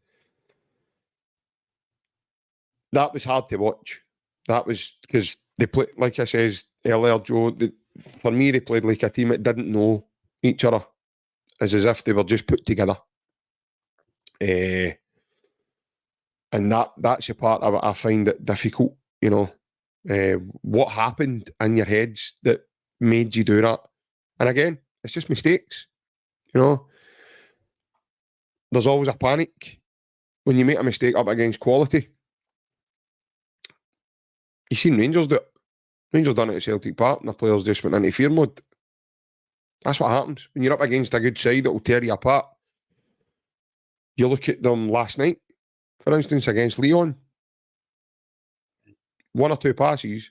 that was hard to watch. That was because they played, like I says earlier, Joe, for me, they played like a team that didn't know each other. As if they were just put together. And that's the part of it I find it difficult, you know. What happened in your heads that made you do that? And again, it's just mistakes, you know. There's always a panic when you make a mistake up against quality. You've seen Rangers do it. Rangers done it at Celtic Park and the players just went into fear mode. That's what happens. When you're up against a good side that will tear you apart. You look at them last night, for instance, against Leon. One or two passes,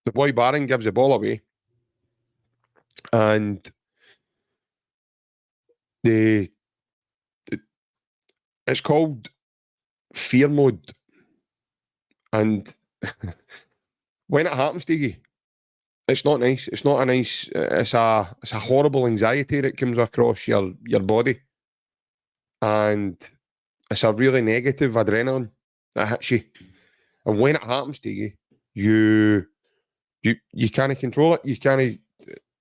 the boy Barron gives the ball away, and it's called fear mode. And when it happens to you, it's not nice. It's not a nice. It's a horrible anxiety that comes across your body, and it's a really negative adrenaline that hits you. And when it happens to you, you can't control it. You can't.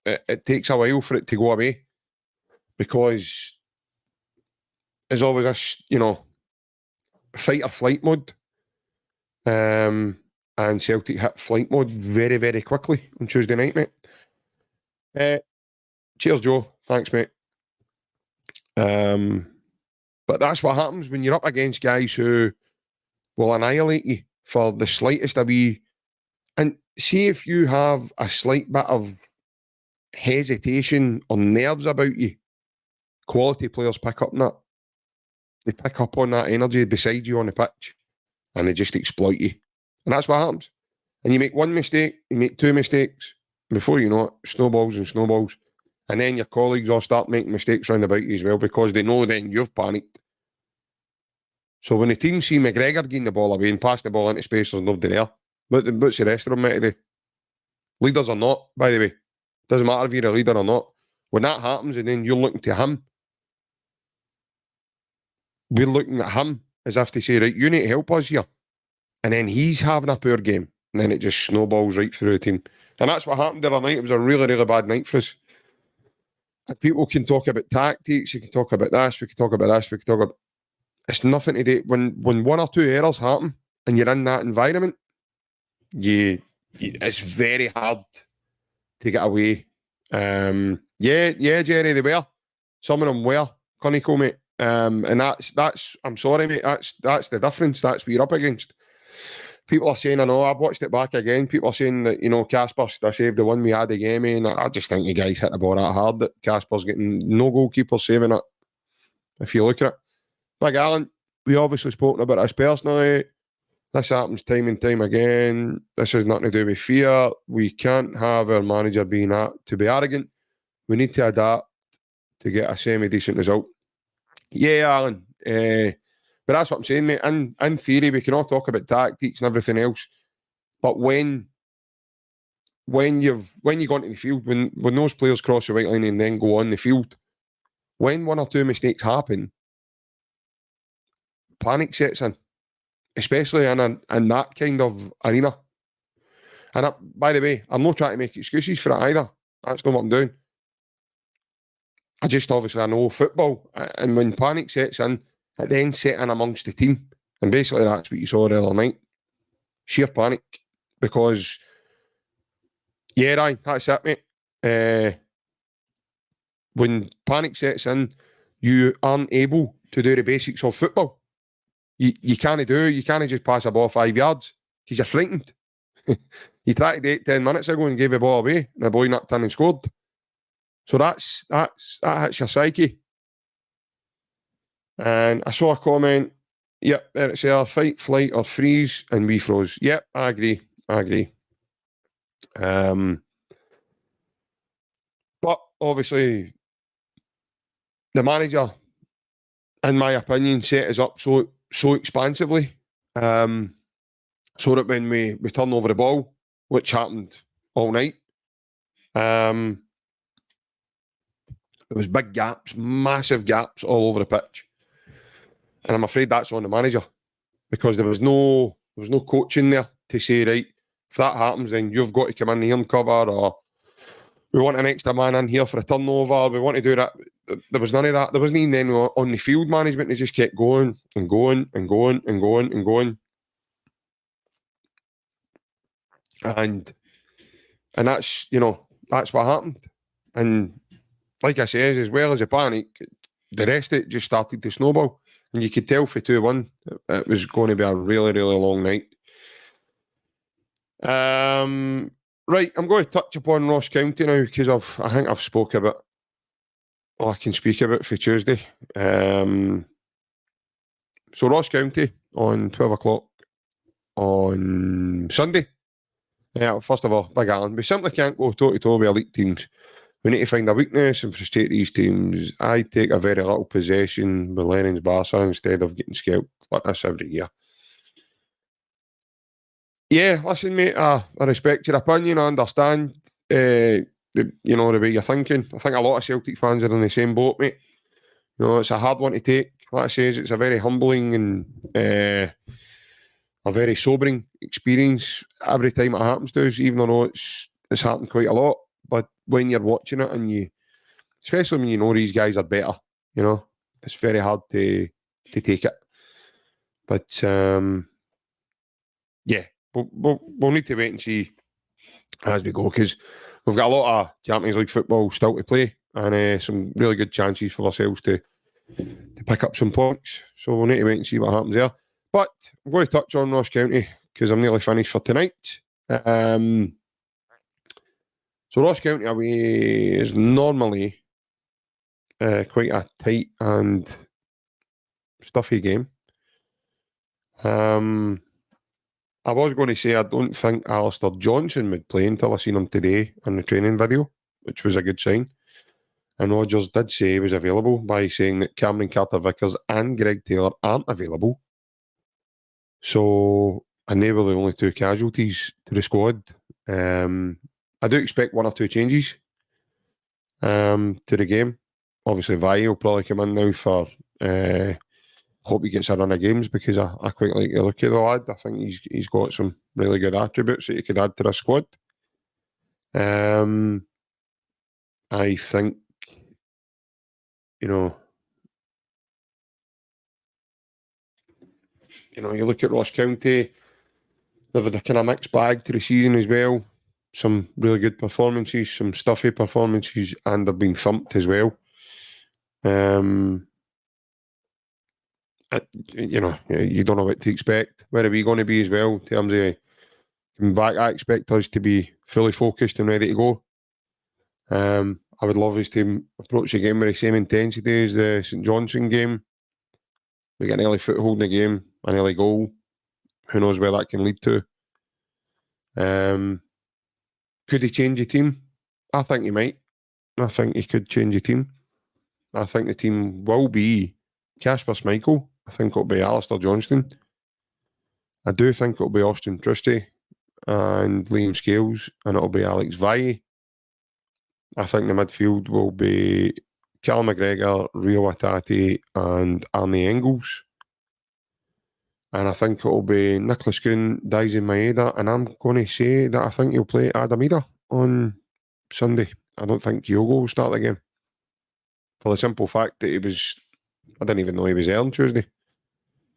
It takes a while for it to go away, because there's always this, you know, fight or flight mode. And Celtic hit flight mode very, very quickly on Tuesday night, mate. Cheers, Joe. Thanks, mate. But that's what happens when you're up against guys who will annihilate you for the slightest of wee. And see if you have a slight bit of hesitation or nerves about you, quality players pick up on that. They pick up on that energy beside you on the pitch, and they just exploit you. And that's what happens. And you make one mistake, you make two mistakes, before you know it, snowballs and snowballs. And then your colleagues all start making mistakes round about you as well, because they know then you've panicked. So when the team see McGregor getting the ball away and pass the ball into space, there's nobody there. What's the rest of them meant to do? Leaders or not, by the way. Doesn't matter if you're a leader or not. When that happens and then you're looking to him, we're looking at him as if to say, right, you need to help us here. And then he's having a poor game. And then it just snowballs right through the team. And that's what happened the other night. It was a really, really bad night for us. And people can talk about tactics, you can talk about this, we can talk about this, we can talk about... It's nothing to do. When one or two errors happen and you're in that environment, it's very hard to get away. Yeah, Jerry, they were. Some of them were clinical, mate. And that's I'm sorry, mate, that's the difference. That's what you're up against. People are saying, I know, I've watched it back again, people are saying that, you know, Casper saved the one we had again, and I just think you guys hit the ball that hard that Casper's getting no goalkeeper saving it, if you look at it. Big Alan, we obviously spoken about this personally. This happens time and time again. This has nothing to do with fear. We can't have our manager being to be arrogant. We need to adapt to get a semi-decent result. Yeah, Alan. But that's what I'm saying, mate. In theory, we can all talk about tactics and everything else. But when you go into the field, when those players cross the right line and then go on the field, when one or two mistakes happen, panic sets in, especially in that kind of arena. And by the way, I'm not trying to make excuses for it either. That's not what I'm doing. I know football, and when panic sets in, it then set in amongst the team. And basically that's what you saw the other night. Sheer panic. Because, yeah, Ryan, that's it, mate. When panic sets in, you aren't able to do the basics of football. You can't just pass a ball 5 yards because you're frightened. You tried to do it 10 minutes ago and gave the ball away, and the boy knocked in and scored. So that hits your psyche. And I saw a comment, yep, there it says, fight, flight, or freeze, and we froze. Yep, I agree. But obviously, the manager, in my opinion, set us up so expansively, so that when we turn over the ball, which happened all night, there was big gaps, massive gaps all over the pitch. And I'm afraid that's on the manager, because there was no coaching there to say, right, if that happens, then you've got to come in here and cover, or we want an extra man in here for a turnover, we want to do that. There was none of that. There wasn't even any on the field management. They just kept going and going and going and going and going. And that's, that's what happened. And like I said, as well as a panic, the rest of it just started to snowball. And you could tell for 2-1, it was going to be a really, really long night. Right, I'm going to touch upon Ross County now, because I think I've spoke about all I can speak about for Tuesday. So Ross County on 12 o'clock on Sunday. First of all, Big Alan, we simply can't go toe-to-toe with elite teams. We need to find a weakness and frustrate these teams. I take a very little possession with Lennon's Barca instead of getting scalped like this every year. Yeah, listen, mate, I respect your opinion. I understand the way you're thinking. I think a lot of Celtic fans are in the same boat, mate. It's a hard one to take. Like I say, it's a very humbling and a very sobering experience every time it happens to us, even though it's happened quite a lot. But when you're watching it, and especially when you know these guys are better, it's very hard to take it. But yeah, we'll need to wait and see as we go, because we've got a lot of Champions League football still to play, and some really good chances for ourselves to pick up some points. So we'll need to wait and see what happens there. But I'm going to touch on Ross County because I'm nearly finished for tonight. So Ross County away is normally quite a tight and stuffy game. I was going to say I don't think Alistair Johnson would play until I seen him today in the training video, which was a good sign. And Rodgers did say he was available by saying that Cameron Carter-Vickers and Greg Taylor aren't available. So, and they were the only two casualties to the squad. I do expect one or two changes to the game. Obviously, Vi will probably come in now for... hope he gets a run of games, because I quite like the look of the lad. I think he's got some really good attributes that he could add to the squad. I think, you look at Ross County, they've had a kind of mixed bag to the season as well. Some really good performances, some stuffy performances, and they've been thumped as well. You don't know what to expect. Where are we going to be as well in terms of coming back? I expect us to be fully focused and ready to go. I would love us to approach the game with the same intensity as the St Johnstone game. We get an early foothold in the game, an early goal, who knows where that can lead to. Could he change the team? I think he might. I think he could change the team. I think the team will be Kasper Schmeichel. I think it'll be Alistair Johnston. I do think it'll be Austin Trusty and Liam Scales, and it'll be Alex Valle. I think the midfield will be Callum McGregor, Rio Atati, and Arnie Engels. And I think it'll be Nicholas Kuhn, Daisy Maeda, and I'm going to say that I think he'll play Adam Ida on Sunday. I don't think Kyogo will start the game. For the simple fact that I didn't even know he was there on Tuesday.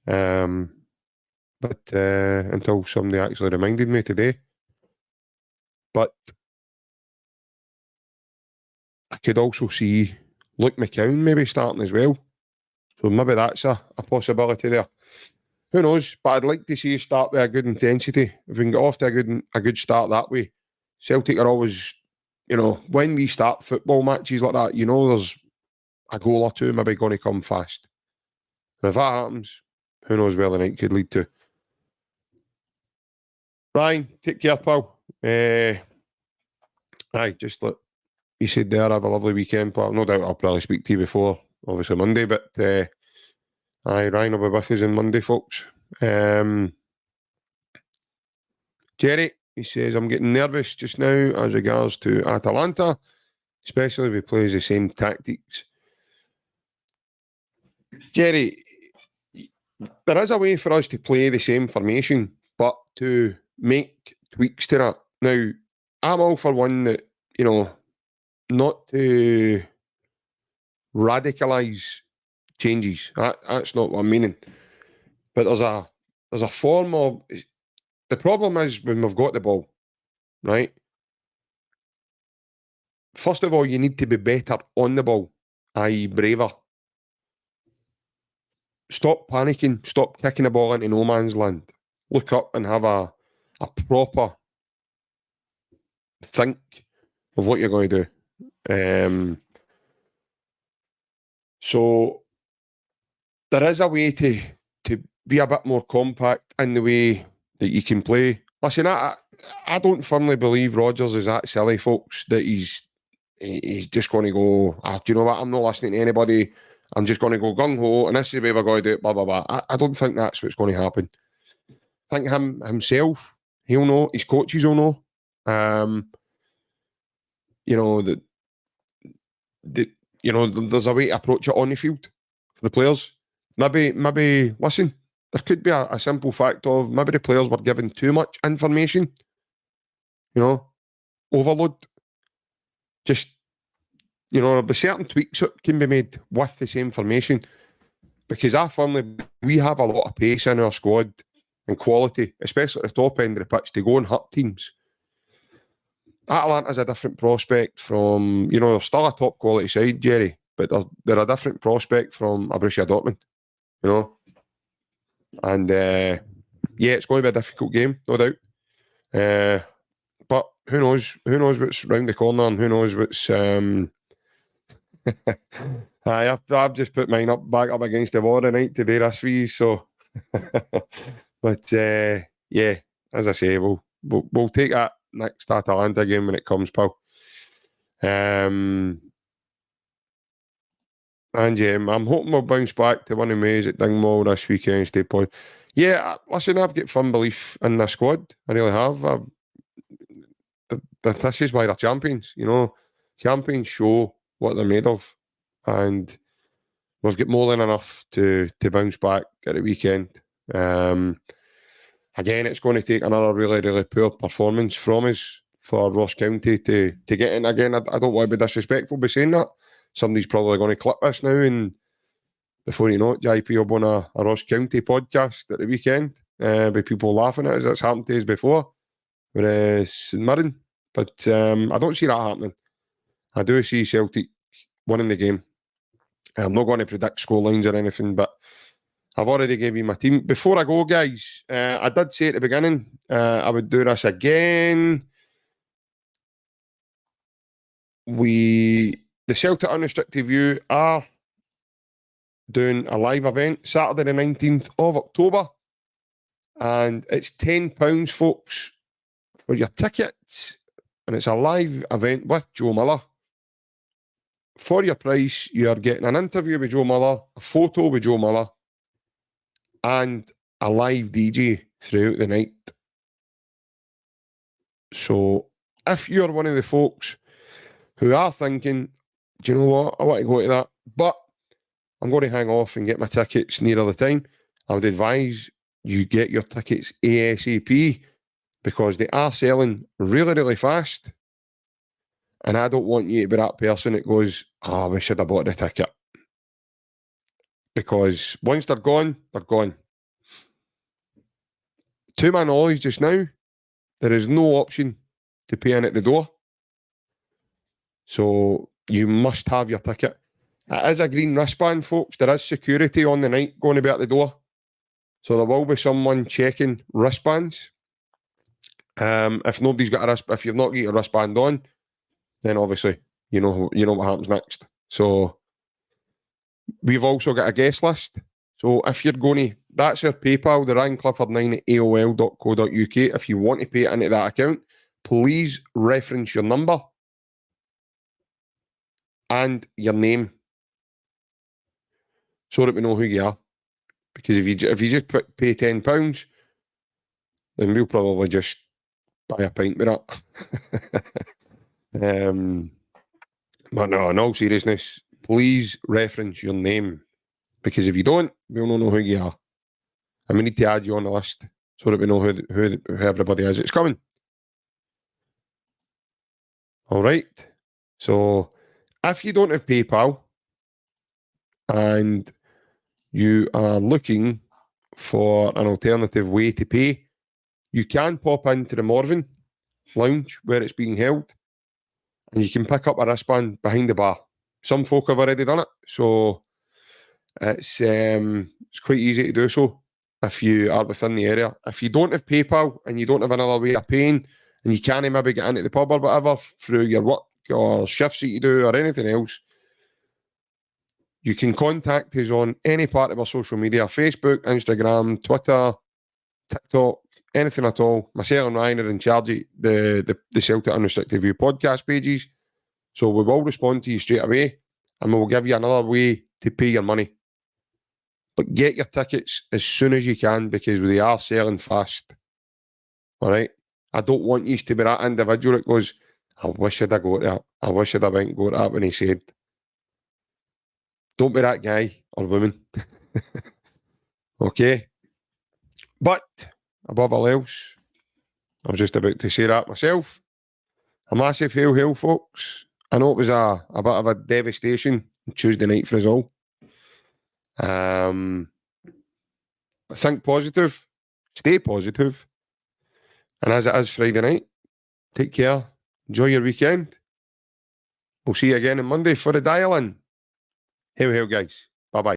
But until somebody actually reminded me today. But I could also see Luke McCown maybe starting as well. So maybe that's a possibility there. Who knows? But I'd like to see us start with a good intensity. If we can get off to a good start that way. Celtic are always, when we start football matches like that, there's a goal or two maybe going to come fast. And if that happens, who knows where the night could lead to. Ryan, take care, pal. Just look. You said there, have a lovely weekend, pal. No doubt I'll probably speak to you before, obviously Monday, but Ryan will be with us on Monday, folks. Jerry, he says, I'm getting nervous just now as regards to Atalanta, especially if he plays the same tactics. Jerry, there is a way for us to play the same formation, but to make tweaks to that. Now, I'm all for one that, not to radicalise changes. That's not what I'm meaning. But there's a form of... The problem is when we've got the ball, right? First of all, you need to be better on the ball, i.e. braver. Stop panicking. Stop kicking the ball into no man's land. Look up and have a proper think of what you're going to do. So there is a way to be a bit more compact in the way that you can play. Listen, I don't firmly believe Rodgers is that silly, folks, that he's just going to go, do you know what, I'm not listening to anybody, I'm just going to go gung-ho, and this is the way we're going to do it, blah, blah, blah. I don't think that's what's going to happen. I think himself, he'll know, his coaches will know. There's a way to approach it on the field for the players. Maybe listen, there could be a simple fact of maybe the players were given too much information. Overload. Just, there'll be certain tweaks that can be made with the same formation. Because we have a lot of pace in our squad and quality, especially at the top end of the pitch, to go and hurt teams. Atalanta's a different prospect from, they're still a top quality side, Jerry, but they're a different prospect from a Borussia Dortmund, And, it's going to be a difficult game, no doubt. But who knows? Who knows what's round the corner and who knows what's... I've just put mine back up against the wall tonight to do this fees, so... But, as I say, we'll take that next Atalanta game when it comes, pal. And I'm hoping we'll bounce back to winning ways at Dingwall this weekend, stay point. Yeah, listen, I've got firm belief in the squad. I really have. This is why they're champions, Champions show what they're made of. And we've got more than enough to bounce back at the weekend. Again, it's going to take another really, really poor performance from us for Ross County to get in. Again, I don't want to be disrespectful by saying that. Somebody's probably going to clip this now, and before you know it, JP will be on a Ross County podcast at the weekend with people laughing at us. That's happened to us before with St Mirren. But I don't see that happening. I do see Celtic winning the game. I'm not going to predict scorelines or anything, but I've already gave you my team. Before I go, guys, I did say at the beginning I would do this again. The Celtic Unrestricted View are doing a live event Saturday the 19th of October And it's £10, folks, for your tickets. And it's a live event with Joe Miller. For your price, you're getting an interview with Joe Miller, a photo with Joe Miller, and a live DJ throughout the night. So if you're one of the folks who are thinking, do you know what, I want to go to that, but I'm going to hang off and get my tickets nearer the time, I would advise you get your tickets ASAP, because they are selling really, really fast. And I don't want you to be that person that goes, oh, I wish I'd have bought the ticket. Because once they're gone, they're gone. To my knowledge just now, there is no option to pay in at the door. So you must have your ticket. It is a green wristband, folks. There is security on the night going to be at the door. So there will be someone checking wristbands. If nobody's got if you've not got your wristband on, then obviously you know what happens next. So we've also got a guest list. So if you're going to, that's our PayPal, the RyanClifford9@aol.co.uk. If you want to pay it into that account, please reference your number and your name so that we know who you are. Because if you just pay £10, then we'll probably just buy a pint with that. But no, in all seriousness, please reference your name, because if you don't, we'll not know who you are, and we need to add you on the list so that we know who everybody is. It's coming. All right. So if you don't have PayPal and you are looking for an alternative way to pay, you can pop into the Morven Lounge where it's being held, and you can pick up a wristband behind the bar. Some folk have already done it, so it's quite easy to do so if you are within the area. If you don't have PayPal and you don't have another way of paying, and you can't maybe get into the pub or whatever through your work or shifts that you do or anything else, you can contact us on any part of our social media: Facebook, Instagram, Twitter, TikTok, anything at all. Myself and Ryan are in charge of the Celtic Unrestricted View podcast pages. So we will respond to you straight away, and we will give you another way to pay your money. But get your tickets as soon as you can, because they are selling fast. All right? I don't want you to be that individual that goes, I wish I'd have got that. I wish I'd have went and got that when he said. Don't be that guy or woman. Okay? But above all else, I was just about to say that myself. A massive hail, folks. I know it was a bit of a devastation Tuesday night for us all. Think positive, stay positive, and as it is Friday night, take care, enjoy your weekend. We'll see you again on Monday for the dial-in. Hail, guys. Bye-bye.